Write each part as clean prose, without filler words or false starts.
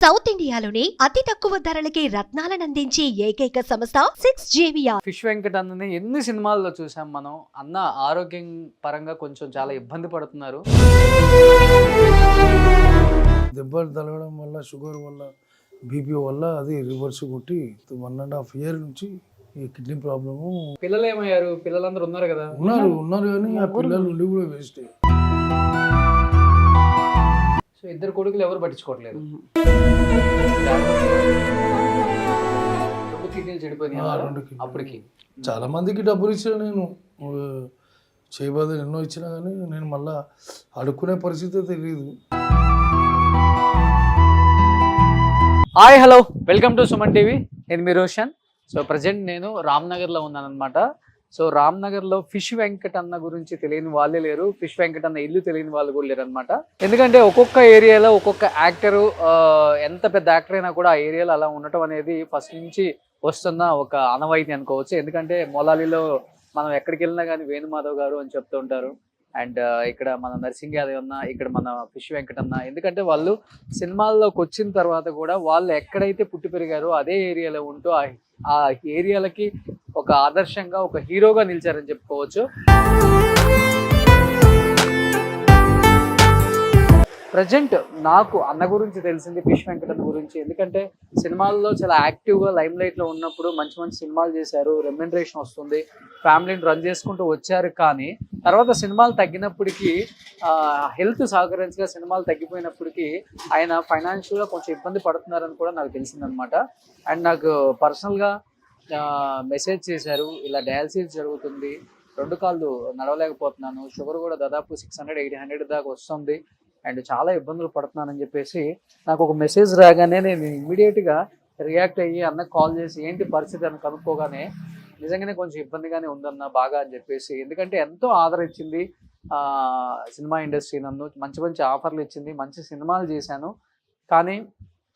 South ఇండియాలోనే అతి తక్కువ ధరలకి రత్నాలనందించే ఏకైక సంస్థ 6JVR. ఫిష్ వెంకట్ అన్నని ఎన్ని సినిమాల్లో చూసాం మనం. అన్న ఆరోగ్యం పరంగా కొంచెం చాలా ఇబ్బంది పడుతున్నారు. దెబ్బలు తగలడం వల్ల, షుగర్ వల్ల, బీపీ వల్ల అది రివర్స్ కొట్టి 1.5 year నుంచి ఈ కిడ్నీ ప్రాబ్లము. పిల్లలు ఏమయ్యారు? పిల్లలందరూ ఉన్నారు కదా? ఉన్నారు కానీ ఆ పిల్లలు ఉండి కూడా వేస్ట్. సో ఇద్దరు కొడుకులు ఎవరు పట్టించుకోవట్లేదు. రెండు కిడ్నీలు చెడిపోయినాయి అప్పటికి. చాలా మందికి డబ్బులు ఇచ్చిన నేను చేయబోదు ఎన్నో ఇచ్చినా కానీ నేను మళ్ళా అడుక్కునే పరిస్థితి తెలియదు. Hi hello, welcome to Suman TV. నేను మీ రోషన్. సో ప్రజెంట్ నేను రామ్నగర్లో ఉన్నాను అనమాట. సో రామ్నగర్లో ఫిష్ వెంకట్ అన్న గురించి తెలియని వాళ్ళే లేరు, ఫిష్ వెంకట్ అన్న ఇల్లు తెలియని వాళ్ళు కూడా లేరు అనమాట. ఎందుకంటే ఒక్కొక్క ఏరియాలో ఒక్కొక్క యాక్టరు, ఎంత పెద్ద యాక్టర్ అయినా కూడా ఆ ఏరియాలో అలా ఉండటం అనేది ఫస్ట్ నుంచి వస్తున్న ఒక ఆనవాయితీ అనుకోవచ్చు. ఎందుకంటే మొలాలిలో మనం ఎక్కడికి వెళ్ళినా కానీ వేణుమాధవ్ గారు అని చెప్తూ ఉంటారు. అండ్ ఇక్కడ మన నర్సింగ్ యాదవ్ అన్న, ఇక్కడ మన ఫిష్ వెంకట్ అన్న. ఎందుకంటే వాళ్ళు సినిమాల్లోకి వచ్చిన తర్వాత కూడా వాళ్ళు ఎక్కడైతే పుట్టి పెరిగారో అదే ఏరియాలో ఉంటూ ఆ ఏరియాలకి ఒక ఆదర్శంగా, ఒక హీరోగా నిలిచారని చెప్పుకోవచ్చు. ప్రజెంట్ నాకు అన్న గురించి తెలిసింది ఫిష్ వెంకట్ అన్న గురించి. ఎందుకంటే సినిమాల్లో చాలా యాక్టివ్గా లైమ్ లైట్లో ఉన్నప్పుడు మంచి మంచి సినిమాలు చేశారు, రెమ్యునరేషన్ వస్తుంది, ఫ్యామిలీని రన్ చేసుకుంటూ వచ్చారు. కానీ తర్వాత సినిమాలు తగ్గినప్పటికీ, హెల్త్ సహకరించగా సినిమాలు తగ్గిపోయినప్పటికీ ఆయన ఫైనాన్షియల్గా కొంచెం ఇబ్బంది పడుతున్నారని కూడా నాకు తెలిసిందనమాట. అండ్ నాకు పర్సనల్గా మెసేజ్ చేశారు, ఇలా డయాలసిస్ జరుగుతుంది, 2 కాళ్ళు నడవలేకపోతున్నాను, షుగర్ కూడా దాదాపు 600-800 దాకా వస్తుంది, అండ్ చాలా ఇబ్బందులు పడుతున్నానని చెప్పేసి నాకు ఒక మెసేజ్ రాగానే నేను ఇమ్మీడియట్గా రియాక్ట్ అయ్యి అన్నకు కాల్ చేసి ఏంటి పరిస్థితి అని కనుక్కోగానే నిజంగానే కొంచెం ఇబ్బందిగానే ఉందన్న బాగా అని చెప్పేసి. ఎందుకంటే ఎంతో ఆదరించింది సినిమా ఇండస్ట్రీ, నన్ను మంచి మంచి ఆఫర్లు ఇచ్చింది, మంచి సినిమాలు చేశాను. కానీ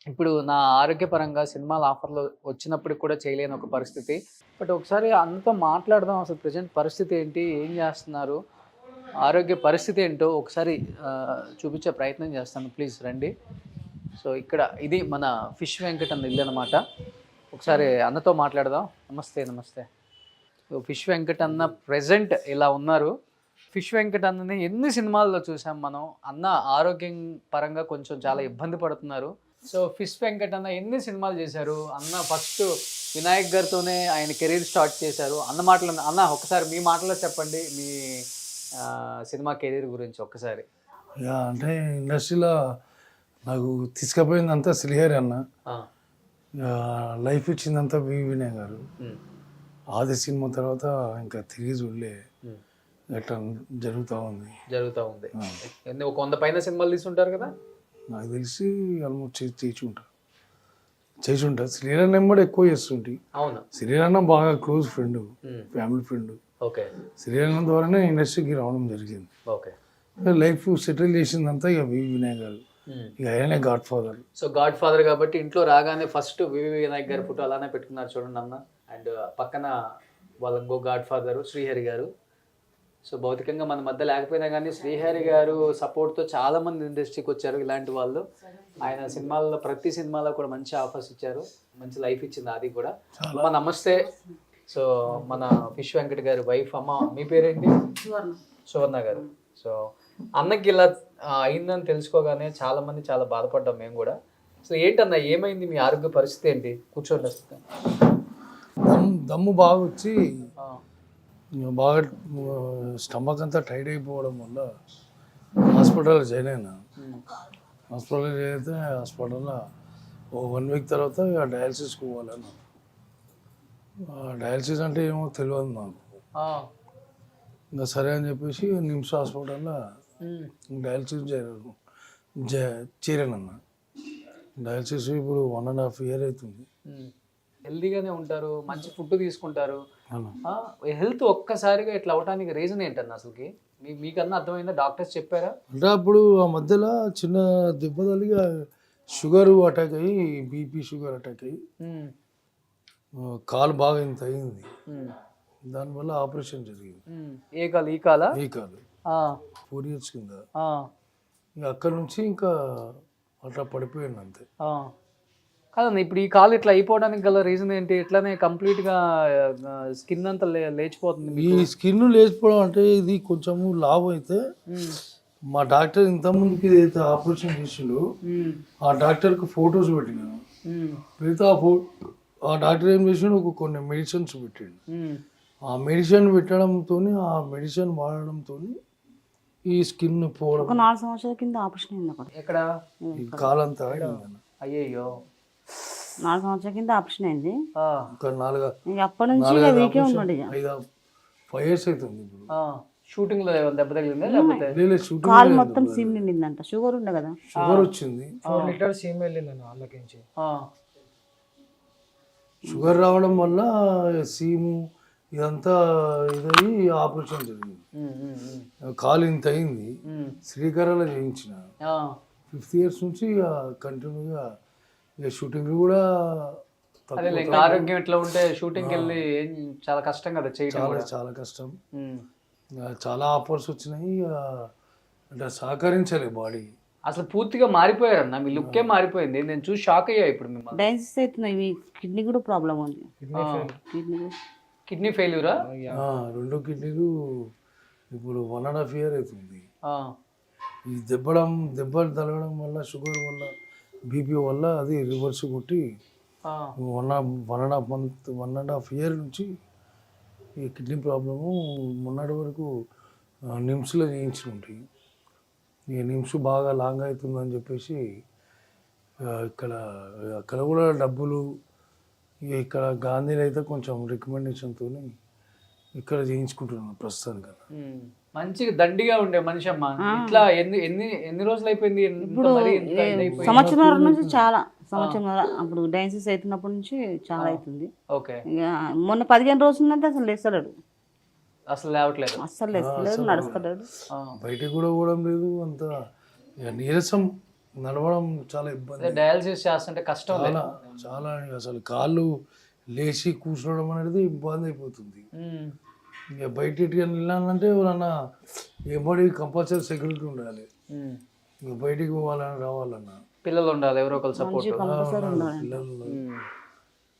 ఇప్పుడు నా ఆరోగ్యపరంగా సినిమాల ఆఫర్లు వచ్చినప్పటికి కూడా చేయలేని ఒక పరిస్థితి. బట్ ఒకసారి అన్నతో మాట్లాడదాం, అసలు ప్రజెంట్ పరిస్థితి ఏంటి, ఏం చేస్తున్నారు, ఆరోగ్య పరిస్థితి ఏంటో ఒకసారి చూపించే ప్రయత్నం చేస్తాను. ప్లీజ్ రండి. సో ఇక్కడ ఇది మన ఫిష్ వెంకట్ అన్న ఇల్లు అనమాట. ఒకసారి అన్నతో మాట్లాడదాం. నమస్తే. నమస్తే. సో ఫిష్ వెంకట్ అన్న ప్రెజెంట్ ఇలా ఉన్నారు. ఫిష్ వెంకట్ అన్నని ఎన్ని సినిమాల్లో చూసాం మనం. అన్న ఆరోగ్యం పరంగా కొంచెం చాలా ఇబ్బంది పడుతున్నారు. సో ఫిష్ వెంకట్ అన్న ఎన్ని సినిమాలు చేశారు. అన్న ఫస్ట్ వినాయక్ గారితోనే ఆయన కెరీర్ స్టార్ట్ చేశారు. అన్న మాటలు అన్న ఒకసారి మీ మాటలో చెప్పండి మీ సినిమా కెరీర్ గురించి ఒక్కసారి. అంటే ఇండస్ట్రీలో నాకు తీసుకుపోయిందంతా శ్రీహరి అన్న, లైఫ్ ఇచ్చిందంతా వినయ్ గారు. ఆది సినిమా తర్వాత ఇంకా తిరిగి చూడలే, గట్లా జరుగుతూ ఉంది. ఒక 100 పైన సినిమాలు తీసుంటారు కదా నాకు తెలిసి. ఆల్మోస్ట్ చేసి ఉంటా. శ్రీరన్న కూడా ఎక్కువ చేస్తుంటే. అవును, శ్రీరన్న బాగా close friend, family friend. Okay. Sriranna ద్వారానే ఇండస్ట్రీకి రావడం జరిగింది. ఓకే. లైఫ్ సెటిల్ చేసిందంతా ఇక వినయ్ గారు, ఇక ఆయనే God father. So God father కాబట్టి ఇంట్లో రాగానే ఫస్ట్ వినాయక్ గారి ఫోటో అలానే పెట్టుకున్నారు చూడండి అన్న. అండ్ పక్కన వాళ్ళ ఇంకో గాడ్ ఫాదర్ శ్రీహరి గారు. సో భౌతికంగా మన మధ్య లేకపోయినా కానీ శ్రీహరి గారు సపోర్ట్తో చాలా మంది ఇండస్ట్రీకి వచ్చారు. ఇలాంటి వాళ్ళు ఆయన సినిమాల్లో ప్రతి సినిమాలో కూడా మంచి ఆఫర్స్ ఇచ్చారు, మంచి లైఫ్ ఇచ్చింది అది కూడా. అమ్మ నమస్తే. సో మన ఫిష్ వెంకట్ గారి వైఫ్. అమ్మ మీ పేరేంటి? సువర్ణ గారు. సో అన్నకి ఇలా అయిందని తెలుసుకోగానే చాలా మంది చాలా బాధపడ్డాం మేము కూడా. సో ఏంటన్నా ఏమైంది, మీ ఆరోగ్య పరిస్థితి ఏంటి? కూర్చోండి. దమ్ము బాగా వచ్చి బాగా స్టమక్ అంతా టైట్ అయిపోవడం వల్ల హాస్పిటల్లో జాయిన్ అయినా. హాస్పిటల్లో జాయిన్ అయితే హాస్పిటల్లో 1 week తర్వాత డయాలసిస్కి పోవాలన్నా. డయాలసిస్ అంటే ఏమో తెలియదు నాకు. ఇంకా సరే అని చెప్పేసి నిమ్స్ హాస్పిటల్లో డయాలసిస్ చేరానన్నా. డయాలసిస్ ఇప్పుడు 1.5 year అవుతుంది. హెల్తీగానే ఉంటారు, మంచి ఫుడ్ తీసుకుంటారు. హెల్త్ ఒక్కసారిగా ఇట్లా అవడానికి రీజన్ ఏంటన్నా అసలుకి? మీకన్నా అర్థమైందా? డాక్టర్స్ చెప్పారా? అంటే అప్పుడు ఆ మధ్యలో చిన్న దెబ్బ తగిలి షుగర్ అటాక్ అయ్యి, బీపీ షుగర్ అటాక్ అయ్యి కాలు బాగా ఇంత అయింది. దానివల్ల ఆపరేషన్ జరిగింది. ఏ కాలు? ఈ కాలా? ఈ కాలు 4 years కింద. ఇంకా అక్కడ నుంచి ఇంకా అట్లా పడిపోయాను అంతే. కాదన్న, ఇప్పుడు ఈ కాలు ఇట్లా అయిపోవడానికి గల రీజన్ ఏంటి? ఇట్లానే కంప్లీట్ గా స్కిన్ అంతా లేచిపోతుంది. ఈ స్కిన్ లేచిపోవడం అంటే ఇది కొంచెము లాభం అయితే మా డాక్టర్ ఇంతకుముందుకి ఏదైతే ఆపరేషన్ చేసిండో ఆ డాక్టర్కి ఫొటోస్ పెట్టినాను. పెడితే ఆ డాక్టర్ ఏం చేసిండు, కొన్ని మెడిసిన్స్ పెట్టిండు. ఆ మెడిసిన్ పెట్టడంతో ఆ మెడిసిన్ వాడడంతో ఈ స్కిన్ పోవడం. 4 సంవత్సరాల కింద ఆపరేషన్ అయింది అక్కడ. ఎక్కడ? ఈ కాలంతా అయ్యయ్యో, 4 సంవత్సరాల కింద ఆపరేషన్ అయింది. ఒక 4 ఇక అప్పటి నుంచి ఇక వీకే ఉన్నాడు. ఇక 5 years అవుతుంది ఇప్పుడు. షూటింగ్ లో దెబ్బ తగిలిందా లేకపోతే? లేదు, షూటింగ్ కాలు మొత్తం సీమ్ నిండిందంట. షుగర్ ఉండే కదా, షుగర్ వచ్చింది. 4 liters సీమ్ వెళ్ళిందన్న వాళ్ళకించి. షుగర్ రావడం వల్ల సీము ఇదంతా ఇదయ్యి ఆపరేషన్ జరిగింది. కాలు ఇంత అయింది. శ్రీకరాలో చేయించిన 5th years నుంచి కంటిన్యూగా షూటింగ్ కూడా అదే ఆరోగ్యం ఎట్లా ఉంటే షూటింగ్కి వెళ్ళి చాలా కష్టం కదా చేయడం. చాలా కష్టం. చాలా ఆఫర్స్ వచ్చినాయి. అంటే సహకరించాలి బాడీ. అసలు పూర్తిగా మారిపోయారన్న, మీ లుక్కే మారిపోయింది. నేను చూసి షాక్ అయ్యా ఇప్పుడు మిమ్మల్ని. డయాలసిస్ అవుతున్నాయి. కిడ్నీ కూడా ప్రాబ్లం ఉంది. కిడ్నీ ఫెయిల్యూరా? 2 కిడ్నీలు ఇప్పుడు 1.5 year అవుతుంది. ఈ దెబ్బలు తగలడం వల్ల, షుగర్ వల్ల, బీపీ వల్ల అది రివర్స్ కొట్టి 1.5 year నుంచి ఈ కిడ్నీ ప్రాబ్లము మొన్నటి వరకు నిమ్స్లో చేయించి ఉంటాయి. ఈ నిమ్స్ బాగా లాంగ్ అవుతుందని చెప్పేసి అక్కడ కూడా డబ్బులు, ఇక్కడ గాంధీలో అయితే కొంచెం రికమెండేషన్తో ఇక్కడ చేయించుకుంటున్నాను ప్రస్తుతానికి. మంచిగా దండిగా ఉండే మనిషి అమ్మ. ఇట్లా ఎన్ని రోజులు అయిపోయింది? ఇప్పుడు సంవత్సరం నుంచి చాలా సంవత్సరం అప్పుడు డయాలసిస్ అవుతున్నప్పటి నుంచి చాలా అవుతుంది. ఓకే. ఇక మొన్న 15 రోజులంటే అసలు లేస్తలేడు. అసలు లేవట్లేదు. అస్సలు లేస్తలేడు, నడుస్తలేడు. బయటికి కూడా పోవడం లేదు. అంత నీరసం, నడవడం చాలా ఇబ్బంది. డయాలసిస్ చేస్తుంటే కష్టం. చాలా అసలు కాళ్ళు లేచి కూర్చోవడం అనేది ఇబ్బంది అయిపోతుంది. ఇక బయటికి వెళ్ళాలంటే ఎవరన్నా ఏబడి కంపల్సరీ సెక్యూరిటీ ఉండాలి. ఇక బయటికి పోవాలని రావాలన్నా పిల్లలు ఉండాలి, ఎవరో ఒకరు సపోర్ట్. పిల్లలు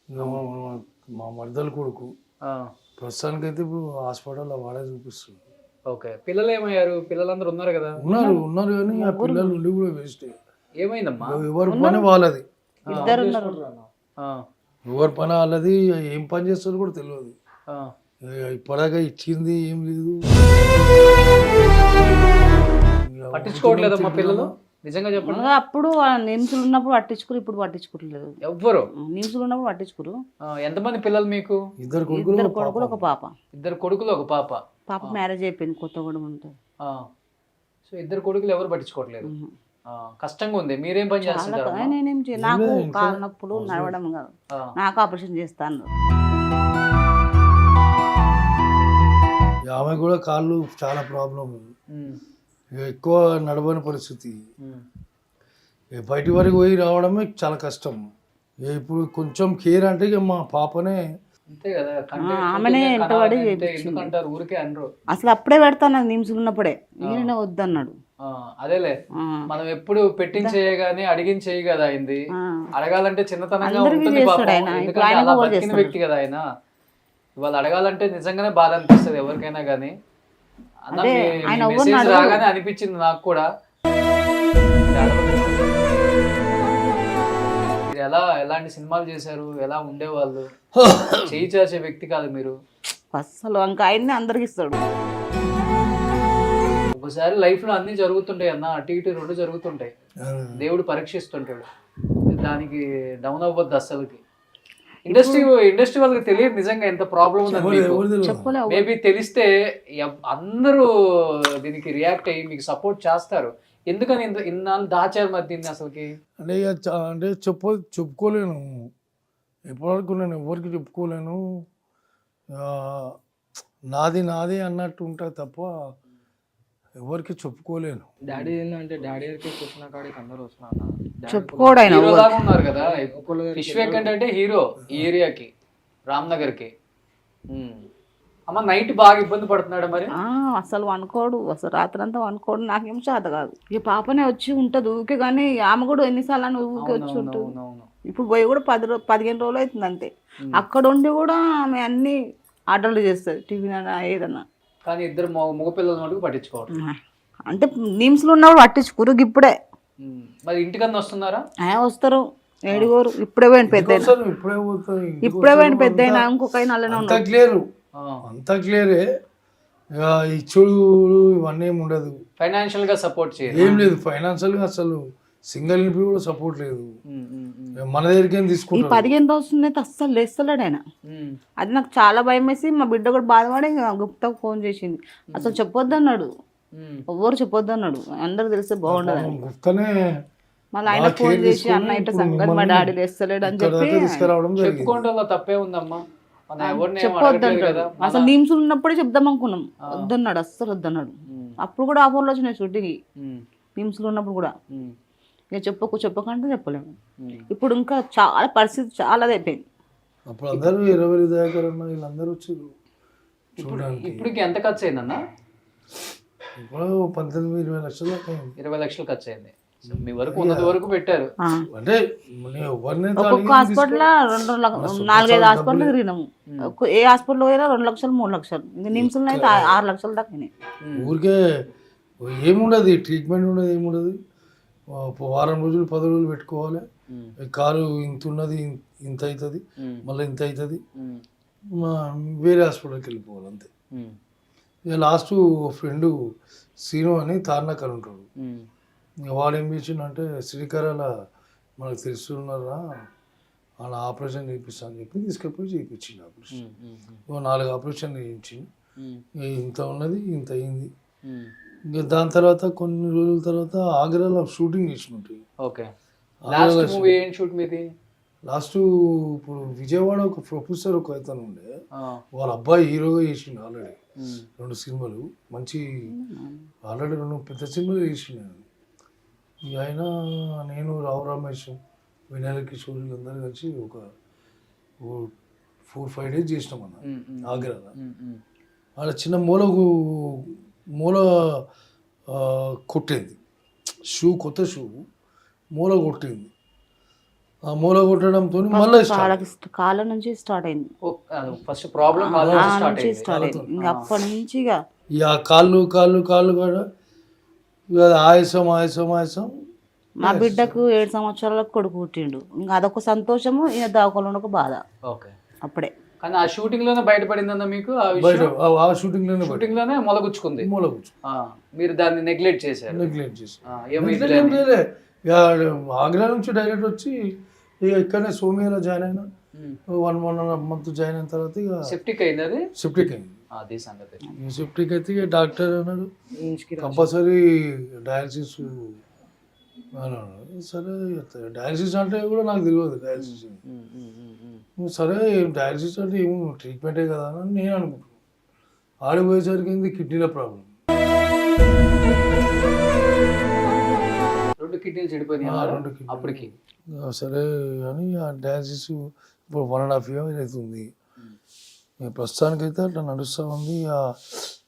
ఇంకా మా మర్దలు కొడుకు ప్రస్తుతానికి అయితే ఇప్పుడు హాస్పిటల్లో వాడే చూపిస్తుంది. ఓకే. పిల్లలు ఏమయ్యారు? పిల్లలందరూ ఉన్నారు కదా? ఉన్నారు కానీ ఆ పిల్లలు ఉండి కూడా వేస్ట్. ఏమైందమ్మా? ఎవరి పని వాళ్ళది. ఇద్దరు ఉన్నారు. ఎవరి పని వాళ్ళది. ఏం పని చేస్తారో కూడా తెలియదు. ఇప్పటిదాకా ఇచ్చింది ఏం లేదు. పట్టించుకోవట్లేదమ్మా పిల్లలు. నిజంగా చెప్పండి. అప్పుడు నిమ్స్లు ఉన్నప్పుడు పట్టించుకురు, ఇప్పుడు పట్టించుకోవట్లేదు ఎవ్వరు. నిమ్స్లు ఉన్నప్పుడు పట్టించుకురు. ఎంతమంది పిల్లలు మీకు? 2 కొడుకులు, ఒక పాప. 2 కొడుకులు, ఒక పాప. పాప మ్యారేజ్ అయిపోయింది, కొత్తగూడెం ఉంటుంది. సో 2 కొడుకులు ఎవరు పట్టించుకోవట్లేదు. కష్టంగా ఉంది. మీరేం పని చేస్తున్నారు? నేనేం నాకు కాళ్ళ నొప్పులు, నడవడం కాదు, నాకు ఆపరేషన్ చేస్తాను. ఆమె కూడా కాళ్ళు చాలా ప్రాబ్లం. ఎక్కువ నడవని పరిస్థితి. బయటి వరకు పోయి రావడమే చాలా కష్టం. ఇప్పుడు కొంచెం కేర్ అంటే ఇక మా పాపనే. ఆమెనే ఎంటబడి ఎందుకంటారు ఊరికే అనరు. అసలు అప్పుడే పెడతాను నిమ్స్ ఉన్నప్పుడే. ఈయన వద్దన్నాడు. అదేలే, మనం ఎప్పుడు పెట్టించేయగానే అడిగించేయి కదా అయింది. అడగాలంటే చిన్నతనంగా ఉంటుంది పాపం. ఎందుకంటే అలా బతికిన వ్యక్తి కదా ఆయన. ఇవాళ అడగాలంటే నిజంగానే బాధ అనిపిస్తుంది ఎవరికైనా కానీ. రాగానే అనిపించింది నాకు కూడా. ఎలాంటి సినిమాలు చేశారు, ఎలా ఉండేవాళ్ళు? చేయి చేసే వ్యక్తి కాదు మీరు అసలు. ఇంకా ఆయన్ని అందరికి ఇస్తాడు. ఒకసారి లైఫ్ లో అన్ని జరుగుతుంటాయి అన్న, అటు ఇటు 2 జరుగుతుంటాయి. దేవుడు పరీక్షిస్తుంటాడు. దానికి డౌన్ అవ్వద్దు అస్సలకి. ఇండస్ట్రీ వాళ్ళకి తెలియదు నిజంగా ఎంత ప్రాబ్లం ఉందని. మేబీ తెలిస్తే అందరూ దీనికి రియాక్ట్ అయ్యి మీకు సపోర్ట్ చేస్తారు. ఎందుకని ఇన్నాళ్ళు దాచారు మరి దీన్ని అసలుకి? అంటే చెప్పుకోలేను. ఎప్పటివరకు నేను ఎవరికి చెప్పుకోలేను. నాది అన్నట్టు ఉంటుంది తప్ప ఎవరికి చెప్పుకోలేను. డాడీ ఏంటంటే డాడీ గారికి కూర్చున్న కాడికి అందరూ వస్తున్నారు. ఉన్నారు కదా. ఫిష్ వెంకట్ అంటే హీరో ఈ ఏరియాకి, రామ్నగర్కి. అమ్మ నైట్ బాగా ఇబ్బంది పడుతున్నాడా మరి? అసలు వండుకోడు, అసలు రాత్రి అంతా వండుకోడు. నాకేం చేత కాదు. ఇక పాపనే వచ్చి ఉంటుంది ఊకే, కానీ ఆమె కూడా ఎన్నిసార్లు అని ఊకే వచ్చి ఉంటుంది. అవునవును. ఇప్పుడు పోయి కూడా 15 రోజులు అవుతుంది అంతే. అక్కడ ఉండి కూడా ఆమె అన్ని ఆర్డర్లు చేస్తుంది, టిఫిన్ అయినా ఏదన్నా. కానీ ఇద్దరు మగపిల్లల మటుకు పట్టించుకోవడం. అంటే నిమ్స్లో ఉన్నప్పుడు పట్టించుకురు. ఇప్పుడే మరి ఇంటికన్నా వస్తున్నారా? వస్తారు, ఏడుగోరు. ఇప్పుడే పోయిన పెద్ద ఇప్పుడే పోయిన పెద్ద అయినా ఇంకొక నల్లనే అంతా క్లియర్, అంతా క్లియరే. ఇక ఇచ్చుడు ఇవన్నీ ఏమి ఉండదు. ఫైనాన్షియల్ గా సపోర్ట్ చేయాలి, ఏం లేదు. ఫైనాన్షియల్ గా అసలు సింగిల్ ఇంపి కూడా సపోర్ట్ లేదు. మన దగ్గరికి ఏం ఈ తీసుకుంటారు. 15 రోజులు అయితే అస్సలు లేస్తలేడు ఆయన. అది నాకు చాలా భయం వేసి మా బిడ్డ కూడా బాధపడి గుప్తాకు ఫోన్ చేసింది. అసలు చెప్పొద్దు అన్నాడు, ఎవ్వరు చెప్పొద్దు అన్నాడు, అందరికి తెలిస్తే బాగుండదు. గుప్తనే మళ్ళీ ఆయన ఫోన్ చేసి అన్న ఇట్లా సంగతి మా డాడీ లేస్తలేడు అని చెప్పి తీసుకురావడం జరిగింది. చెప్పుకోవడంలో తప్పే ఉందమ్మా. మనం ఎవరిని ఏం చెప్పొద్దు అడగట్లేదు అంటాడు. కదా. అసలు నీమ్స్ ఉన్నప్పుడే చెప్దాం అనుకున్నాం, వద్దన్నాడు, అస్సలు వద్దన్నాడు. అప్పుడు కూడా ఆఫర్లో వచ్చినాయి షూటింగ్, నిమ్స్లో ఉన్నప్పుడు కూడా. ఇక చెప్పకంటే చెప్పలేము. ఇప్పుడు ఇంకా చాలా పరిస్థితి చాలా అయిపోయింది. అప్పుడు అందరూ 20 దాకా వీళ్ళందరూ వచ్చారు చూడడానికి. ఇప్పుడు ఎంత ఖర్చు అయిందన్న? ఇప్పుడు 18-20 లక్షలు దాకా అయింది. 20 లక్షలు ఖర్చు అయింది. మీ వరకు ఉన్నది వరకు పెట్టారు. అంటే ఒక్కొక్క హాస్పిటల్ 4-5 హాస్పిటల్ తిరిగినాము. ఏ హాస్పిటల్ పోయినా 2 లక్షలు 3 లక్షలు. ఇంకా నిమ్స్లో అయితే 6 లక్షలు దాకా అయినాయి. ఊరికే ఏముండదు, ట్రీట్మెంట్ ఉండదు, ఏముండదు. వారం రోజులు 10 రోజులు పెట్టుకోవాలి. కాలు ఇంత ఉన్నది, ఇంత అవుతుంది, మళ్ళీ ఇంత అవుతుంది, వేరే హాస్పిటల్కి వెళ్ళిపోవాలి అంతే. ఇక లాస్ట్ ఫ్రెండ్ సీను అని తార్నాకర్ ఉంటాడు. ఇక వాడు ఏం చేసిండంటే శ్రీకరాల మనకు తెలుస్తున్నారా వాళ్ళ ఆపరేషన్ చేయిస్తా అని చెప్పి తీసుకెళ్ళిపోయి చేయించింది ఆపరేషన్. 4 ఆపరేషన్లు చేయించి ఇంత ఉన్నది, ఇంత అయింది. ఇంకా దాని తర్వాత కొన్ని రోజుల తర్వాత ఆగ్రాలో షూటింగ్ చేసినట్టు. ఓకే. లాస్ట్ మూవీ ఏం షూట్ మీది? లాస్ట్ ఇప్పుడు విజయవాడ ఒక ప్రొఫెసర్ ఒక అతను ఉండే, వాళ్ళ అబ్బాయి హీరోగా చేసిండు. ఆల్రెడీ 2 సినిమాలు మంచి, ఆల్రెడీ 2 పెద్ద సినిమాలు చేసిండు. ఇక ఆయన, నేను, రావు రమేష్, వినాయక కిషోర్ అందరూ కలిసి ఒక 4-5 డేస్ చేసినాం అన్న ఆగ్రాలో. అలా చిన్న మూల కొట్టింది, కొత్త షూ మూల కొట్టింది. ఆ మూల కొట్టడంతో మళ్ళీ కాళ్ళ నుంచి స్టార్ట్ అయింది. ఫస్ట్ ప్రాబ్లం స్టార్ట్ అయింది. ఇంకా అప్పటి నుంచి ఇక కాళ్ళు కూడా ఇక ఆయాసం. మా బిడ్డకు 7 సంవత్సరాలకు కొడుకు పుట్టిండు. ఇంకా అదొక సంతోషము, ఈయన దావకంలో ఒక బాధ. ఓకే. అప్పుడే కానీ ఆ షూటింగ్ లోనే బయటపడిందన్న మీకు? ఆ షూటింగ్ లోనే మొలగుచ్చుకుంది. మీరు దాన్ని నెగ్లెక్ట్ చేశారు. ఆగ్రా నుంచి డైరెక్ట్ వచ్చి ఇక ఇక్కడనే సోమియాలో జాయిన్ అయినా. 1.5 month జాయిన్ అయిన తర్వాత ఇక సెప్టిక్ అయింది. అది సెప్టిక్ అయింది. అదే సంగతి. సెప్టిక్ అయితే ఇక డాక్టర్ అన్నాడు కంపల్సరీ డయాలసిస్ అన్నాడు. సరే డయాలసిస్ అంటే కూడా నాకు తెలియదు డయాలసిస్. సరే డయాలసిస్ అంటే ఏమో ట్రీట్మెంటే కదా అని నేను అనుకుంటున్నాను. ఆడిపోయేసరికి ఏంది కిడ్నీల ప్రాబ్లం. 2 కిడ్నీలు చెడిపోయినాయి అప్పటికి. సరే అని ఆ డయాలసిస్ ఇప్పుడు 1.5 years అవుతుంది. ప్రస్తుతానికైతే అట్లా నడుస్తూ ఉంది.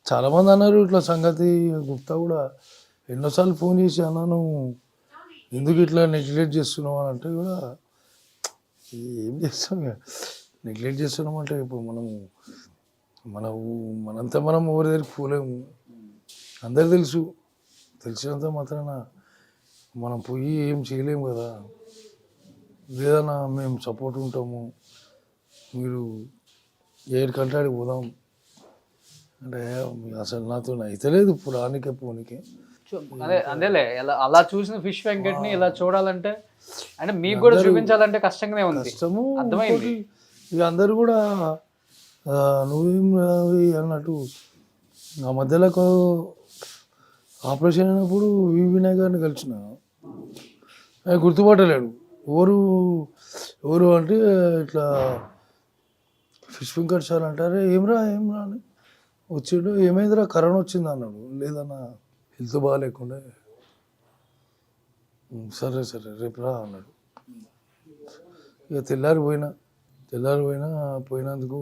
చాలామంది అన్నారు ఇట్లా సంగతి. గుప్తా కూడా ఎన్నోసార్లు ఫోన్ చేసి అన్నాను ఎందుకు ఇట్లా నెగ్లెక్ట్ చేస్తున్నావు అని అంటే కూడా ఏం చేస్తాం, నెగ్లెక్ట్ చేస్తున్నాం అంటే ఇప్పుడు మనంతా మనం ఎవరి దగ్గరికి పోలేము. అందరు తెలిసినంత మాత్రాన మనం పోయి ఏం చేయలేము కదా. లేదన్నా మేము సపోర్ట్ ఉంటాము, మీరు ఏడికంటే ఆడికి పోదాం అంటే అసలు నాతో అయితే లేదు పురానికే పోనీకే. అదేలే అలా చూసిన ఫిష్ వెంకట్ని ఇలా చూడాలంటే అంటే మీకు కూడా చూపించాలంటే కష్టంగానే ఉంది. కష్టము అర్థమైంది. ఇక అందరు కూడా నువ్వేం అన్నట్టు ఆ మధ్యలో ఆపరేషన్ అయినప్పుడు వినాయక్ గారిని కలిసిన, ఆయన గుర్తుపట్టలేడు. ఎవరు అంటే ఇట్లా ఫిష్ వెంకట్ సార్ అంటారే ఏమ్రా అని వచ్చిండు. ఏమైందిరా కరోనా వచ్చింది అన్నాడు. లేదన్నా హెల్త్ బాగాలేకుండా. సరే రేపు రా అన్నాడు. ఇక తెల్లారి పోయినందుకు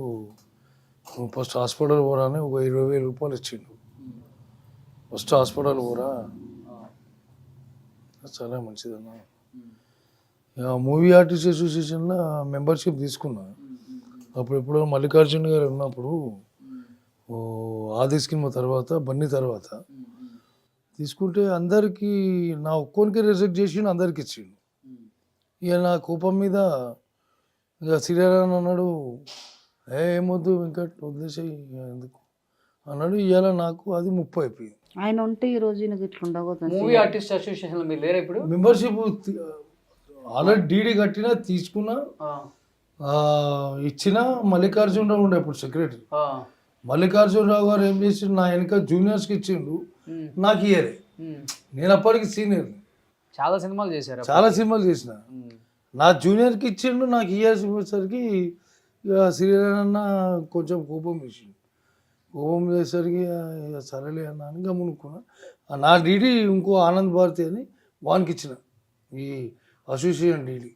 ఫస్ట్ హాస్పిటల్ పోరాని ఒక 20,000 రూపాయలు ఇచ్చిండు. ఫస్ట్ హాస్పిటల్ పోరా, చాలా మంచిదన్న. మూవీ ఆర్టిస్ట్ అసోసియేషన్లో మెంబర్షిప్ తీసుకున్నా. అప్పుడు ఎప్పుడో మల్లికార్జున గారు ఉన్నప్పుడు ఆది సినిమా తర్వాత బన్నీ తర్వాత తీసుకుంటే అందరికీ నా ఒక్కోనికి రిజెక్ట్ చేసి అందరికి ఇచ్చిండు. ఇక నా కోపం మీద ఇక సీరియల్ అన్నాడు, ఏమొద్దు ఇంకా వదిలేసాయి ఎందుకు అన్నాడు. ఇవాళ నాకు అది 30 అయిపోయింది. ఆయన ఉంటే ఈ రోజు నాకు ఇట్లా ఉండబోతుంది. మూవీ ఆర్టిస్ట్ అసోసియేషన్ మీరు లేరా ఇప్పుడు? మెంబర్షిప్ ఆల్రెడీ డీడీ కట్టినా తీసుకున్నా, ఇచ్చిన. మల్లికార్జునరావు ఉండే అప్పుడు సెక్రటరీ. మల్లికార్జునరావు గారు ఏం చేసిండు, నా వెనక జూనియర్స్కి ఇచ్చిండు, నాకు ఇయ్యలే. నేను అప్పటికి సీనియర్, చాలా సినిమాలు చేశారు, చాలా సినిమాలు చేసిన. నా జూనియర్కి ఇచ్చిండు, నాకు ఇయర్స్ వచ్చేసరికి ఇక సీరియల్ అన్న కొంచెం కోపం వేసిండు. కోపం చేసేసరికి ఇక సరేలే అన్న అని గమనుకున్నా. నా డీడీ ఇంకో ఆనంద్ భారతి అని వానికి ఇచ్చిన, ఈ అసోసియేషన్ డీడీ.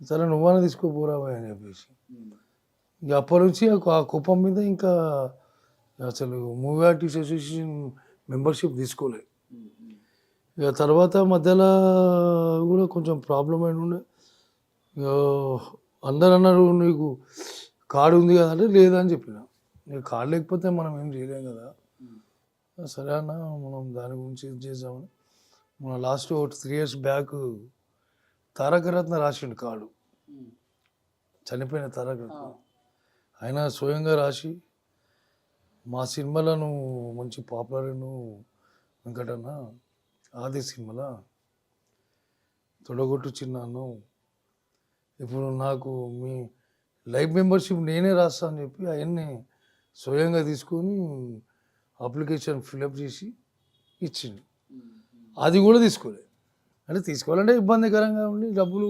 సరే నువ్వన్నా తీసుకోపోరావా అని చెప్పేసి ఇక అప్పటి నుంచి ఆ కుప్పం మీద ఇంకా అసలు మూవీ ఆర్టిస్ట్ అసోసియేషన్ మెంబర్షిప్ తీసుకోలే. ఇక తర్వాత మధ్యలో కూడా కొంచెం ప్రాబ్లం అయిన ఉండే. ఇక అందరు అన్నారు నీకు కార్డు ఉంది కదా అంటే లేదని చెప్పిన. నీకు కార్డు లేకపోతే మనం ఏం చేయలేం కదా. సరే అన్న మనం దాని గురించి ఇది చేద్దామని మన లాస్ట్ 3 years బ్యాక్ తారకరత్న రాసిండు కార్డు, చనిపోయిన తారకరత్న. ఆయన స్వయంగా రాసి మా సినిమాలను మంచి పాపులర్ వెంకటన్న ఆది సినిమాలో తొడగొట్టు చిన్నాను, ఇప్పుడు నాకు మీ లైఫ్ మెంబర్షిప్ నేనే రాస్తా అని చెప్పి అవన్నీ స్వయంగా తీసుకొని అప్లికేషన్ ఫిలప్ చేసి ఇచ్చిండు. అది కూడా తీసుకోలేదు. అంటే తీసుకోవాలంటే ఇబ్బందికరంగా ఉండి డబ్బులు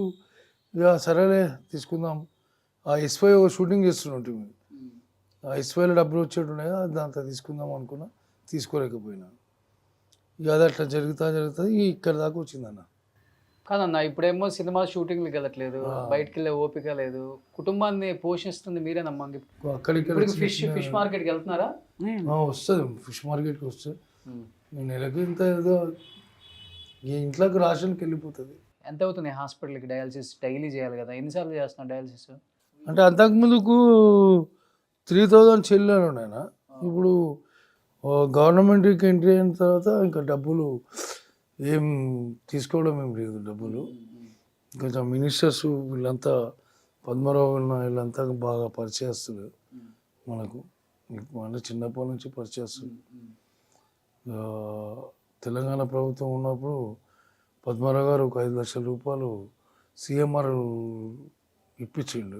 ఇక సరేలే తీసుకుందాం. ఆ ఎస్వై ఒక షూటింగ్ చేస్తున్నట్టు, ఆ ఎస్వైలో డబ్బులు వచ్చేట్టున్నాయి కదా, దాంతో తీసుకుందాం అనుకున్నా, తీసుకోలేకపోయినా. ఇక అది అట్లా జరుగుతుంది ఇక్కడ దాకా వచ్చిందన్న. కాదన్న ఇప్పుడేమో సినిమా షూటింగ్కి వెళ్ళట్లేదు, బయటకు వెళ్ళే ఓపిక లేదు, కుటుంబాన్ని పోషిస్తుంది మీరేనమ్మా. అక్కడిక్కడ ఫిష్ మార్కెట్కి వెళ్తున్నారా? వస్తుంది, ఫిష్ మార్కెట్కి వస్తుంది. నేను నెలకి ఇంత ఏదో ఇంట్లోకి రాషన్కి వెళ్ళిపోతుంది. ఎంత అవుతుంది హాస్పిటల్కి? డయాలసిస్ డైలీ చేయాలి కదా, ఎన్నిసార్లు చేస్తున్నా డయాలసిస్? అంటే అంతకుముందుకు 3,000 చెల్లాను నేను. ఇప్పుడు గవర్నమెంట్కి ఎంట్రీ అయిన తర్వాత ఇంకా డబ్బులు ఏం తీసుకోవడం ఏం లేదు. డబ్బులు కొంచెం మినిస్టర్స్ వీళ్ళంతా పద్మరావు వీళ్ళంతా బాగా పరిచయస్తులు మనకు, అంటే చిన్నప్పటి నుంచి పరిచయస్తులు. తెలంగాణ ప్రభుత్వం ఉన్నప్పుడు పద్మరావు గారు ఒక 5 లక్షల రూపాయలు CMR ఇప్పించిండు.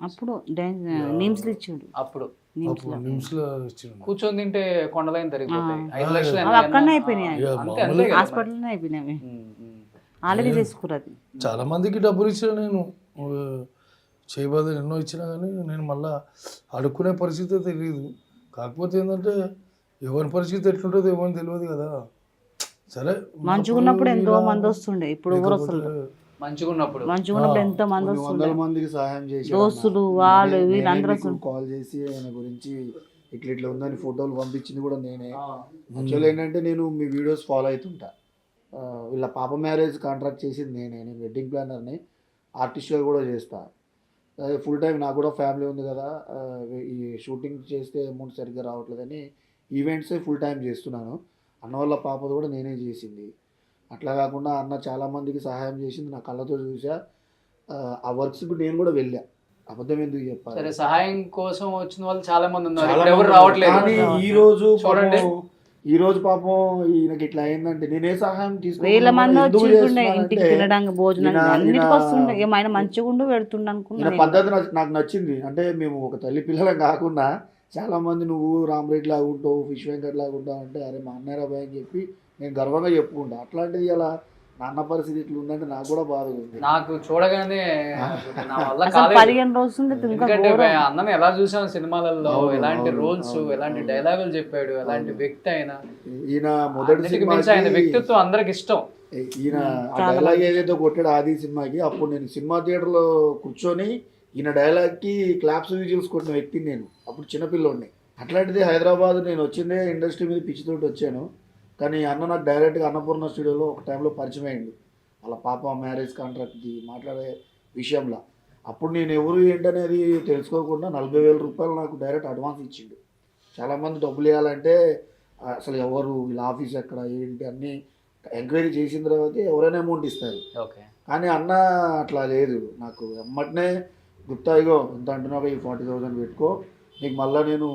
అప్పుడు నిమ్స్లో ఇచ్చిండు. అప్పుడు నిమ్స్లో ఇచ్చిండు. కూర్చొని తింటే కొండలైన తరిగిపోతాయి. 5 లక్షలు అక్కడనే అయిపోయినాయి, హాస్పిటల్లోనే అయిపోయినాయి. ఆల్రెడీ తీసుకున్నది. చాలా మందికి డబ్బులు ఇచ్చిన నేను, చేయబోదు ఎన్నో ఇచ్చినా కానీ నేను మళ్ళీ అడుక్కునే పరిస్థితి తెలియదు. కాకపోతే ఏంటంటే ఎవరి పరిస్థితి ఎట్లుంటుందో ఎవరికి తెలియదు కదా. సరే మంచిగా ఉన్నప్పుడు ఎంతో మంది వస్తుండే, ఇప్పుడు ఎవరు వస్తుంది? మంచిగా ఉన్నప్పుడు ఎంతో మంది వస్తుండే, 100 మందికి సహాయం చేసి దోస్తులు వాళ్ళు వీళ్ళందరూ కాల్ చేసి ఆయన గురించి ఇట్లా ఉందని ఫోటోలు పంపించింది కూడా నేనే. యాక్చువల్ ఏంటంటే నేను మీ వీడియోస్ ఫాలో అవుతుంటా. వీళ్ళ పాప మ్యారేజ్ కాంట్రాక్ట్ చేసింది నేనే. నేను వెడ్డింగ్ ప్లానర్ని, ఆర్టిస్ట్గా కూడా చేస్తా. ఫుల్ టైం నాకు కూడా ఫ్యామిలీ ఉంది కదా, ఈ షూటింగ్ చేస్తే అమౌంట్ సరిగ్గా రావట్లేదని ఈవెంట్సే ఫుల్ టైం చేస్తున్నాను. అన్న వాళ్ళ పాపది కూడా నేనే చేసింది. అట్లా కాకుండా అన్న చాలామందికి సహాయం చేసింది, నా కళ్ళతో చూసా. ఆ వర్క్స్కి నేను కూడా వెళ్ళా, అబద్ధం ఎందుకు చెప్పాలి. సరే సహాయం కోసం వచ్చిన వాళ్ళు చాలా మంది ఉన్నారు, ఎవరు రావట్లేదు. కానీ ఈ రోజు పాపం ఈయనకి ఇట్లా అయిందంటే నేనే సహాయం వేల మంది వచ్చి ఇంటికి తినడానికి భోజనం అన్నిటికి వస్తుండే. ఆయన మంచిగా ఉండు పెడుతుండ అనుకున్నా. పద్ధతి నాకు నచ్చింది. అంటే మేము ఒక తల్లి పిల్లలం కాకుండా చాలా మంది నువ్వు రామరెడ్డి లాగా ఉంటావు, ఫిష్ వెంకట్ లాగా ఉంటావు అంటే అరే మా అన్నయ్య బాయ్ అని చెప్పి నేను గర్వంగా చెప్పుకుంటా. అట్లాంటిది ఇలా నాన్న పరిస్థితి ఇట్లా ఉందంటే నాకు కూడా బాధ ఉంది. నాకు చూడగానే 15 రోజులు అన్నని ఎలా చూసాం సినిమాలలో, ఎలాంటి రోల్స్, ఎలాంటి డైలాగులు చెప్పాడు, ఎలాంటి వ్యక్తి అయినా. ఈయన మొదటి ఆయన వ్యక్తిత్వం అందరికి ఇష్టం. ఈయన ఆ డైలాగ్ ఏదైతే కొట్టాడు ఆది సినిమాకి, అప్పుడు నేను సినిమా థియేటర్లో కూర్చొని ఈయన డైలాగ్కి క్లాప్స్ విజిల్స్ కొట్టిన వ్యక్తిని నేను అప్పుడు చిన్నపిల్లోడిని. అట్లాంటిది హైదరాబాద్ నేను వచ్చిందే ఇండస్ట్రీ మీద పిచ్చితోటి వచ్చాను. కానీ అన్న నాకు డైరెక్ట్గా అన్నపూర్ణ స్టూడియోలో ఒక టైంలో పరిచయం అయ్యిండు, వాళ్ళ పాప మ్యారేజ్ కాంట్రాక్ట్ది మాట్లాడే విషయంలో. అప్పుడు నేను ఎవరు ఏంటనేది తెలుసుకోకుండా 40,000 రూపాయలు నాకు డైరెక్ట్ అడ్వాన్స్ ఇచ్చిండు. చాలామంది డబ్బులు ఇవ్వాలంటే అసలు ఎవరు, వీళ్ళ ఆఫీస్ ఎక్కడ ఏంటి అన్నీ ఎంక్వైరీ చేసిన తర్వాత ఎవరైనా అమౌంట్ ఇస్తారు. ఓకే. కానీ అన్న అట్లా లేదు, నాకు ఎమ్మటనే గుప్తా ఇగో ఎంత అంటున్నావు, ఈ 40,000 పెట్టుకో, నీకు మళ్ళీ నేను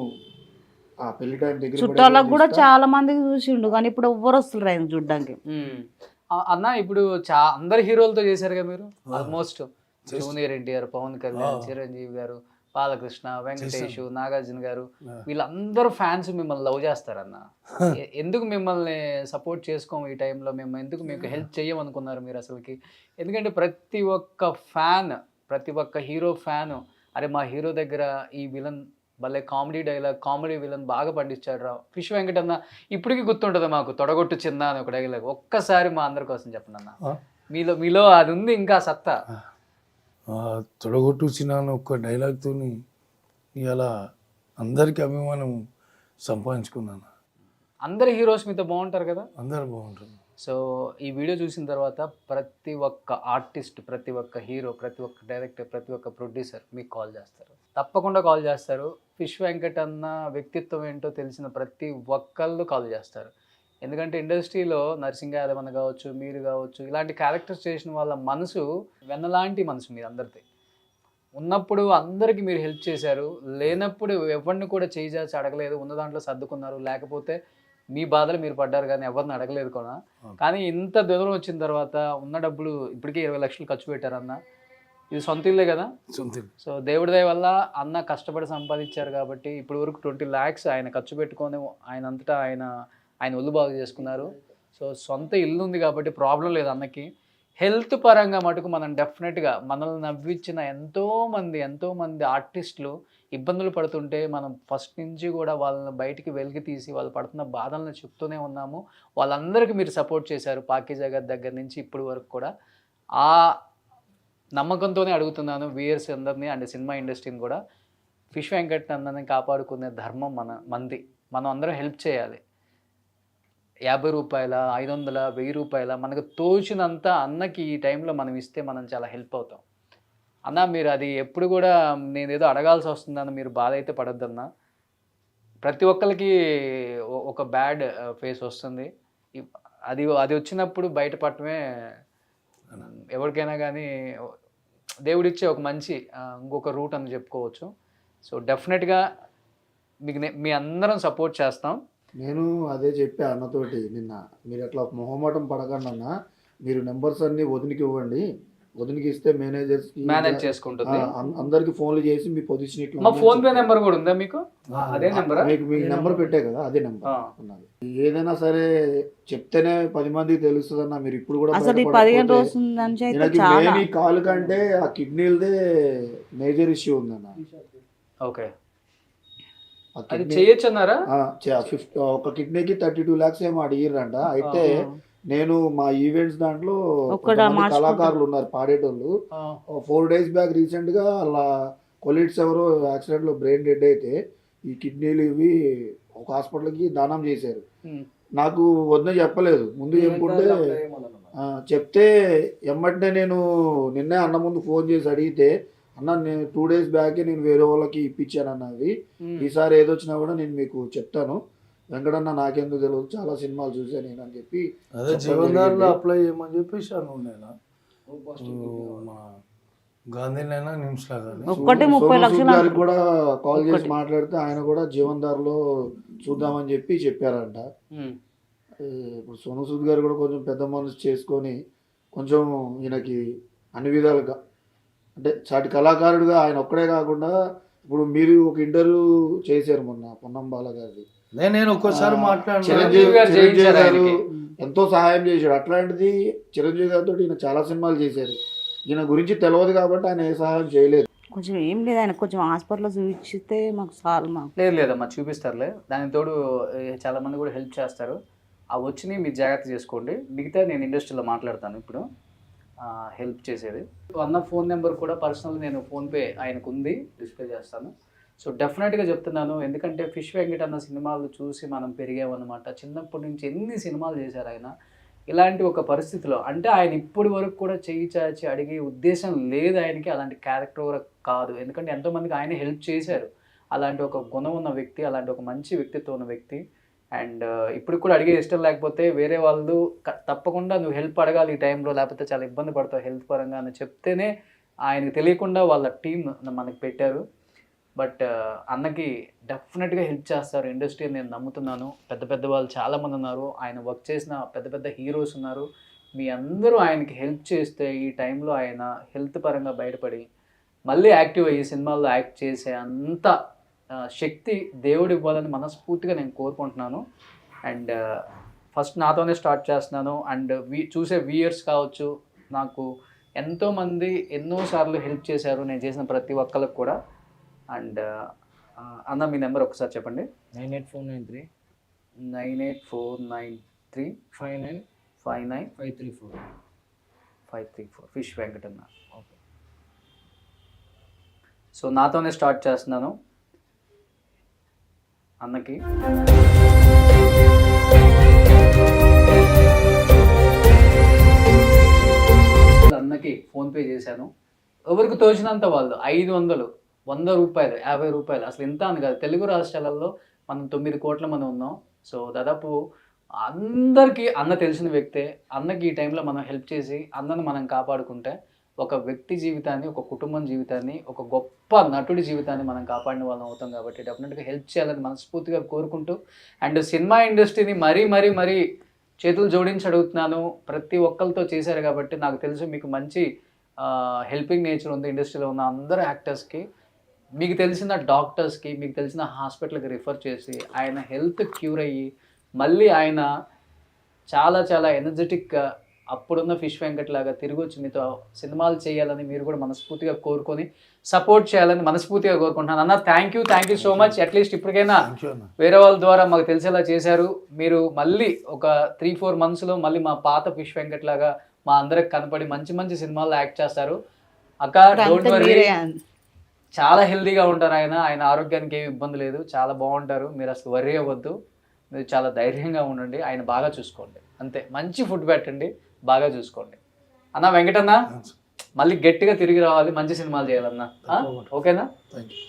ఆ పెళ్లి టైం దగ్గర చుట్టాలకు కూడా చాలా మందికి చూసిండు, కానీ ఇప్పుడు ఎవ్వరు వస్తున్నారు ఆయన చూడడానికి. అన్న ఇప్పుడు అందరు హీరోలతో చేశారు కదా మీరు, ఆల్మోస్ట్ జూనియర్ ఎన్టీఆర్, పవన్ కళ్యాణ్, చిరంజీవి గారు, బాలకృష్ణ, వెంకటేష్, నాగార్జున గారు, వీళ్ళందరూ ఫ్యాన్స్ మిమ్మల్ని లవ్ చేస్తారన్న. ఎందుకు మిమ్మల్ని సపోర్ట్ చేసుకోము ఈ టైంలో, మేము ఎందుకు మీకు హెల్ప్ చేయమనుకున్నారు మీరు అసలుకి? ఎందుకంటే ప్రతి ఒక్క ఫ్యాన్, ప్రతి ఒక్క హీరో ఫ్యాన్, అరే మా హీరో దగ్గర ఈ విలన్ భలే కామెడీ డైలాగ్, కామెడీ విలన్ బాగా పండించాడు రా. ఫిష్ వెంకట్ అన్న ఇప్పటికీ గుర్తుంటుంది మాకు, తొడగొట్టు చిన్న అని ఒక డైలాగ్. ఒక్కసారి మా అందరి కోసం చెప్పండి అన్న, మీలో అది ఉంది ఇంకా సత్తా. తొడగొట్టు చిన్న ఒక్క డైలాగ్తో ఇలా అందరికీ అభిమానం సంపాదించుకున్నాను. అందరు హీరోస్ మీతో బాగుంటారు కదా? అందరూ బాగుంటుంది. సో ఈ వీడియో చూసిన తర్వాత ప్రతి ఒక్క ఆర్టిస్ట్, ప్రతి ఒక్క హీరో, ప్రతి ఒక్క డైరెక్టర్, ప్రతి ఒక్క ప్రొడ్యూసర్ మీకు కాల్ చేస్తారు, తప్పకుండా కాల్ చేస్తారు. ఫిష్ వెంకట్ అన్న వ్యక్తిత్వం ఏంటో తెలిసిన ప్రతి ఒక్కళ్ళు కాల్ చేస్తారు. ఎందుకంటే ఇండస్ట్రీలో నరసింహ యాదవ్ అన్న కావచ్చు, మీరు కావచ్చు, ఇలాంటి క్యారెక్టర్స్ చేసిన వాళ్ళ మనసు వెన్నలాంటి మనసు మీ అందరిది. ఉన్నప్పుడు అందరికీ మీరు హెల్ప్ చేశారు, లేనప్పుడు ఎవరిని కూడా చేయి చేసి అడగలేదు, ఉన్న దాంట్లో సర్దుకున్నారు. లేకపోతే మీ బాధలు మీరు పడ్డారు కానీ ఎవరిని అడగలేదు కూడా. కానీ ఇంత దూరం వచ్చిన తర్వాత ఉన్న డబ్బులు ఇప్పటికే 20 లక్షలు ఖర్చు పెట్టారన్న. ఇది సొంత ఇల్లే కదా? సొంత ఇల్లు. సో దేవుడి దయ వల్ల అన్న కష్టపడి సంపాదించారు కాబట్టి ఇప్పుడు వరకు 20 lakhs ఆయన ఖర్చు పెట్టుకొని ఆయన అంతటా ఆయన ఒళ్ళు బాగు చేసుకున్నారు. సో సొంత ఇల్లు ఉంది కాబట్టి ప్రాబ్లం లేదు అన్నకి. హెల్త్ పరంగా మటుకు మనం డెఫినెట్గా మనల్ని నవ్వించిన ఎంతోమంది ఆర్టిస్టులు ఇబ్బందులు పడుతుంటే మనం ఫస్ట్ నుంచి కూడా వాళ్ళని బయటికి వెలికి తీసి వాళ్ళు పడుతున్న బాధలను చెప్తూనే ఉన్నాము. వాళ్ళందరికీ మీరు సపోర్ట్ చేశారు, పాకీ జగత్ దగ్గర నుంచి ఇప్పటి వరకు కూడా. ఆ నమ్మకంతోనే అడుగుతున్నాను వ్యూయర్స్ అందరినీ అండ్ సినిమా ఇండస్ట్రీని కూడా. ఫిష్ వెంకట్ అన్నని కాపాడుకునే ధర్మం మనది. మనం అందరం హెల్ప్ చేయాలి. 50 రూపాయల, 500, 1000 రూపాయల మనకు తోచినంత అన్నకి ఈ టైంలో మనం ఇస్తే మనం చాలా హెల్ప్ అవుతాం. అన్న మీరు అది ఎప్పుడు కూడా నేనేదో అడగాల్సి వస్తుందన్న మీరు బాధ అయితే పడొద్దన్న. ప్రతి ఒక్కరికి ఒక బ్యాడ్ ఫేస్ వస్తుంది, అది వచ్చినప్పుడు బయటపడటమే ఎవరికైనా కానీ దేవుడిచ్చే ఒక మంచి ఇంకొక రూట్ అని చెప్పుకోవచ్చు. సో డెఫినెట్గా మీ అందరం సపోర్ట్ చేస్తాం. నేను అదే చెప్పా అన్నతోటి నిన్న, మీరు అట్లా మొహమాటం పడకండి అన్న, మీరు నెంబర్స్ అన్ని వదినికి ఇవ్వండి, వదినికి ఇస్తే మేనేజ్ చేసుకుంటుంది. అందరికి ఫోన్లు చేసి మీ పొజిషన్ ఇట్లా. మా ఫోన్ పే నెంబర్ కూడా ఉందా మీకు? అదే నెంబర్ మీ నెంబర్ పెట్టే కదా, అదే నెంబర్ ఉన్నది. ఏదైనా సరే చెప్తేనే 10 మందికి తెలుస్తుంది అన్న. మీరు ఇప్పుడు కూడా అసలు 15 రోజుల మెయిన్ కాల్ కంటే ఆ కిడ్నీలదే మేజర్ ఇష్యూ ఉందన్న. ఓకే, అది చేయొచ్చు అన్నారా? ఒక కిడ్నీకి 32 lakhs ఏమో అడిగిరంట. అయితే నేను మా ఈవెంట్స్ దాంట్లో కళాకారులు ఉన్నారు పాడేటోళ్ళు. 4 days బ్యాక్ రీసెంట్ గా అలా కొలీగ్స్ ఎవరో యాక్సిడెంట్ లో బ్రెయిన్ డెడ్ అయితే ఈ కిడ్నీలు ఇవి ఒక హాస్పిటల్కి దానం చేశారు. నాకు వద్ద చెప్పలేదు, ముందు చెప్పుకుంటే చెప్తే ఎమ్మటనే నేను నిన్నే అన్న ముందు ఫోన్ చేసి అడిగితే, అన్న నేను 2 days బ్యాకే నేను వేరే వాళ్ళకి ఇప్పించాను అన్నది, ఈసారి ఏదొచ్చినా కూడా నేను మీకు చెప్తాను, వెంకటన్న నాకెందుకు తెలియదు, చాలా సినిమాలు చూసాను నేను అని చెప్పి అదే జీవనధారలో అప్లై చేయమని చెప్పేసి నేను మా గాంధీనైనా నిమ్స్లా కానీ ఒక్కటే 30 లక్షలు గారికి కూడా కాల్ చేసి మాట్లాడితే ఆయన కూడా జీవనధారలో చూద్దామని చెప్పారంట. ఇప్పుడు సోను సూద్ గారు కూడా కొంచెం పెద్ద మనసు చేసుకొని కొంచెం ఈయనకి అన్ని విధాలుగా, అంటే చాటి కళాకారుడిగా ఆయన ఒక్కడే కాకుండా, ఇప్పుడు మీరు ఒక ఇంటర్వ్యూ చేశారు మొన్న పొన్నం బాల గారిది, నేను ఒక్కసారి చిరంజీవి గారు ఎంతో సహాయం చేశాడు. అట్లాంటిది చిరంజీవి గారితో ఈయన చాలా సినిమాలు చేశారు. ఈయన గురించి తెలియదు కాబట్టి ఆయన ఏ సహాయం చేయలేదు. కొంచెం ఏం లేదు, ఆయన కొంచెం హాస్పిటల్లో చూపించితే మాకు చాలు. మాకు లేదమ్మా చూపిస్తారులే, దానికి తోడు చాలా మంది కూడా హెల్ప్ చేస్తారు. ఆ వచ్చినాయి మీరు జాగ్రత్త చేసుకోండి, మిగతా నేను ఇండస్ట్రీలో మాట్లాడతాను ఇప్పుడు హెల్ప్ చేసేది. అన్న ఫోన్ నెంబర్ కూడా పర్సనల్ నేను ఫోన్పే ఆయనకు ఉంది, డిస్ప్లే చేస్తాను. సో డెఫినెట్గా చెప్తున్నాను, ఎందుకంటే ఫిష్ వెంకట్ అన్న సినిమాలు చూసి మనం పెరిగామన్నమాట. చిన్నప్పటి నుంచి ఎన్ని సినిమాలు చేశారు ఆయన. ఇలాంటి ఒక పరిస్థితిలో అంటే ఆయన ఇప్పటి వరకు కూడా చెయ్యి చాచి అడిగే ఉద్దేశం లేదు ఆయనకి, అలాంటి క్యారెక్టర్ కూడా కాదు. ఎందుకంటే ఎంతోమందికి ఆయన హెల్ప్ చేశారు. అలాంటి ఒక గుణం ఉన్న వ్యక్తి, అలాంటి ఒక మంచి వ్యక్తిత్వం ఉన్న వ్యక్తి. అండ్ ఇప్పుడు కూడా అడిగే ఇష్టం లేకపోతే వేరే వాళ్ళు తప్పకుండా నువ్వు హెల్ప్ అడగాలి ఈ టైంలో, లేకపోతే చాలా ఇబ్బంది పడతావు హెల్త్ పరంగా అని చెప్తేనే ఆయనకు తెలియకుండా వాళ్ళ టీం మనకి పెట్టారు. బట్ అన్నకి డెఫినెట్గా హెల్ప్ చేస్తారు ఇండస్ట్రీ అని నేను నమ్ముతున్నాను. పెద్ద పెద్ద వాళ్ళు చాలామంది ఉన్నారు, ఆయన వర్క్ చేసిన పెద్ద పెద్ద హీరోస్ ఉన్నారు. మీ అందరూ ఆయనకి హెల్ప్ చేస్తే ఈ టైంలో ఆయన హెల్త్ పరంగా బయటపడి మళ్ళీ యాక్టివ్ అయ్యి సినిమాల్లో యాక్ట్ చేసే అంత శక్తి దేవుడు ఇవ్వాలని మనస్ఫూర్తిగా నేను కోరుకుంటున్నాను. అండ్ ఫస్ట్ నాతోనే స్టార్ట్ చేస్తున్నాను. అండ్ చూసే వ్యూయర్స్ కావచ్చు, నాకు ఎంతోమంది ఎన్నోసార్లు హెల్ప్ చేశారు నేను చేసిన ప్రతి ఒక్కరికి కూడా. అండ్ అన్న మీ నెంబర్ ఒకసారి చెప్పండి. 98493 98493 59 59 534. 534 ఫిష్ వెంకట్ అన్న. ఓకే. సో నాతోనే స్టార్ట్ చేస్తున్నాను అన్నకి. అన్నకి ఫోన్పే చేశాను. ఎవరికి తోచినంత వాళ్ళు 500, 100 రూపాయలు, 50 రూపాయలు, అసలు ఎంత అని కాదు. తెలుగు రాష్ట్రాలలో మనం 9 కోట్ల మంది ఉన్నాం. సో దాదాపు అందరికీ అన్న తెలిసిన వ్యక్తే. అన్నకి ఈ టైంలో మనం హెల్ప్ చేసి అన్నను మనం కాపాడుకుంటే ఒక వ్యక్తి జీవితాన్ని, ఒక కుటుంబం జీవితాన్ని, ఒక గొప్ప నటుడి జీవితాన్ని మనం కాపాడిన వాళ్ళం అవుతాం. కాబట్టి డెఫినెట్గా హెల్ప్ చేయాలని మనస్ఫూర్తిగా కోరుకుంటూ, అండ్ సినిమా ఇండస్ట్రీని మరీ చేతులు జోడించి అడుగుతున్నాను. ప్రతి ఒక్కరితో చేశారు కాబట్టి నాకు తెలుసు మీకు మంచి హెల్పింగ్ నేచర్ ఉంది. ఇండస్ట్రీలో ఉన్న అందరు యాక్టర్స్కి, మీకు తెలిసిన డాక్టర్స్కి, మీకు తెలిసిన హాస్పిటల్కి రిఫర్ చేసి ఆయన హెల్త్ క్యూర్ అయ్యి మళ్ళీ ఆయన చాలా చాలా ఎనర్జెటిక్గా అప్పుడున్న ఫిష్ వెంకట్ లాగా తిరిగి వచ్చి మీతో సినిమాలు చేయాలని మీరు కూడా మనస్ఫూర్తిగా కోరుకొని సపోర్ట్ చేయాలని మనస్ఫూర్తిగా కోరుకుంటున్నాను. అన్న thank you so much. At least ఇప్పటికైనా వేరే వాళ్ళ ద్వారా మాకు తెలిసేలా చేశారు. మీరు మళ్ళీ ఒక 3-4 monthsలో మళ్ళీ మా పాత ఫిష్ వెంకట్ లాగా మా అందరికి కనపడి మంచి మంచి సినిమాల్లో యాక్ట్ చేస్తారు. అక్క డోంట్ వరీ, చాలా హెల్తీగా ఉంటారు ఆయన ఆరోగ్యానికి ఏమి ఇబ్బంది లేదు, చాలా బాగుంటారు. మీరు అసలు వర్రీ అవ్వద్దు, మీరు చాలా ధైర్యంగా ఉండండి. ఆయన బాగా చూసుకోండి, అంతే. మంచి ఫుడ్ పెట్టండి, బాగా చూసుకోండి. అన్న వెంకటన్న మళ్ళీ గట్టిగా తిరిగి రావాలి, మంచి సినిమాలు చేయాలన్నా. ఓకేనా? Thank you.